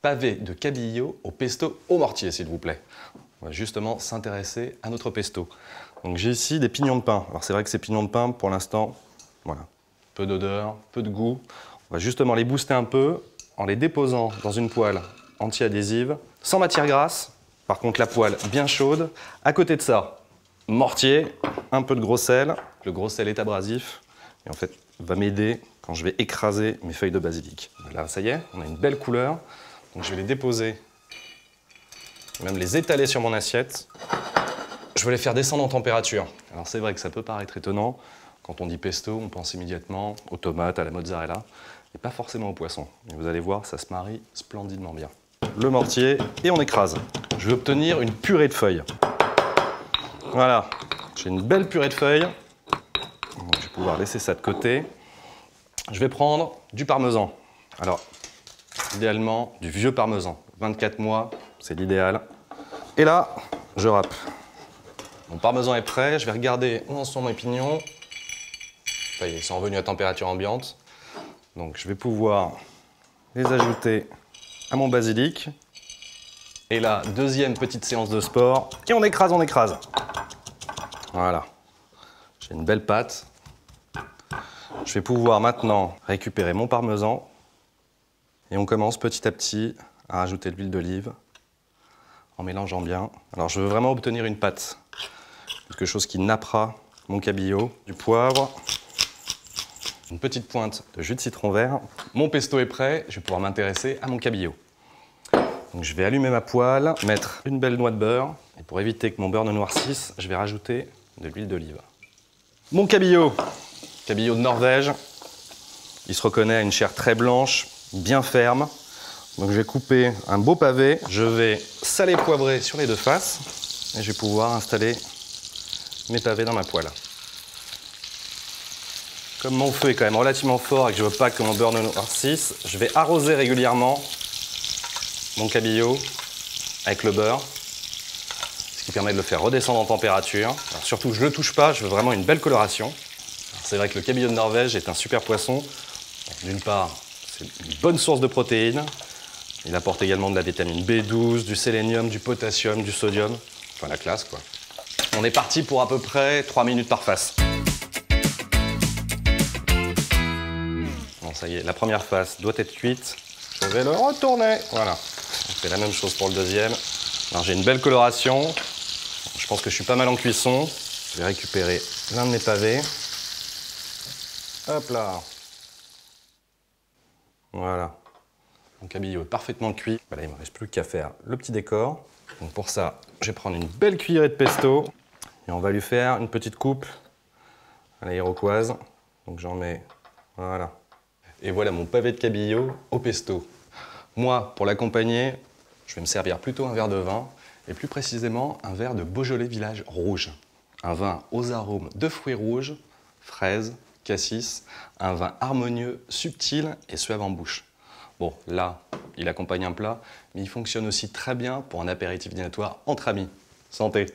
pavé de cabillaud au pesto au mortier, s'il vous plaît. On va justement s'intéresser à notre pesto. Donc j'ai ici des pignons de pain. Alors c'est vrai que ces pignons de pain, pour l'instant, voilà, peu d'odeur, peu de goût. On va justement les booster un peu en les déposant dans une poêle anti-adhésive, sans matière grasse. Par contre, la poêle bien chaude. À côté de ça, mortier, un peu de gros sel. Le gros sel est abrasif et en fait va m'aider quand je vais écraser mes feuilles de basilic. Là, ça y est, on a une belle couleur. Donc je vais les déposer, même les étaler sur mon assiette. Je vais les faire descendre en température. Alors c'est vrai que ça peut paraître étonnant. Quand on dit pesto, on pense immédiatement aux tomates, à la mozzarella, et pas forcément au poisson. Et vous allez voir, ça se marie splendidement bien. Le mortier, et on écrase. Je vais obtenir une purée de feuilles. Voilà, j'ai une belle purée de feuilles. Donc, je vais pouvoir laisser ça de côté. Je vais prendre du parmesan. Alors, idéalement, du vieux parmesan. 24 mois, c'est l'idéal. Et là, je râpe. Mon parmesan est prêt, je vais regarder où en sont mes pignons. Ça y est, ils sont revenus à température ambiante. Donc je vais pouvoir les ajouter à mon basilic. Et là, deuxième petite séance de sport. Et on écrase, on écrase. Voilà. J'ai une belle pâte. Je vais pouvoir maintenant récupérer mon parmesan. Et on commence petit à petit à rajouter de l'huile d'olive en mélangeant bien. Alors je veux vraiment obtenir une pâte. Quelque chose qui nappera mon cabillaud, du poivre, une petite pointe de jus de citron vert. Mon pesto est prêt, je vais pouvoir m'intéresser à mon cabillaud. Donc je vais allumer ma poêle, mettre une belle noix de beurre. Et pour éviter que mon beurre ne noircisse, je vais rajouter de l'huile d'olive. Mon cabillaud de Norvège. Il se reconnaît à une chair très blanche, bien ferme. Donc je vais couper un beau pavé. Je vais saler poivrer sur les deux faces. Et je vais pouvoir installer mes pavés dans ma poêle. Comme mon feu est quand même relativement fort et que je ne veux pas que mon beurre ne noircisse, je vais arroser régulièrement mon cabillaud avec le beurre, ce qui permet de le faire redescendre en température. Alors surtout, je ne le touche pas, je veux vraiment une belle coloration. C'est vrai que le cabillaud de Norvège est un super poisson. D'une part, c'est une bonne source de protéines. Il apporte également de la vitamine B12, du sélénium, du potassium, du sodium. Enfin, la classe, quoi. On est parti pour à peu près 3 minutes par face. Bon, ça y est, la première face doit être cuite. Je vais le retourner. Voilà. On fait la même chose pour le deuxième. Alors j'ai une belle coloration. Je pense que je suis pas mal en cuisson. Je vais récupérer l'un de mes pavés. Hop là. Voilà. Mon cabillaud est parfaitement cuit. Voilà, il ne me reste plus qu'à faire le petit décor. Donc pour ça, je vais prendre une belle cuillerée de pesto. Et on va lui faire une petite coupe à la iroquoise. Donc j'en mets, voilà. Et voilà mon pavé de cabillaud au pesto. Moi, pour l'accompagner, je vais me servir plutôt un verre de vin, et plus précisément un verre de Beaujolais Village Rouge. Un vin aux arômes de fruits rouges, fraises, cassis, un vin harmonieux, subtil et suave en bouche. Bon, là, il accompagne un plat, mais il fonctionne aussi très bien pour un apéritif dînatoire entre amis. Santé!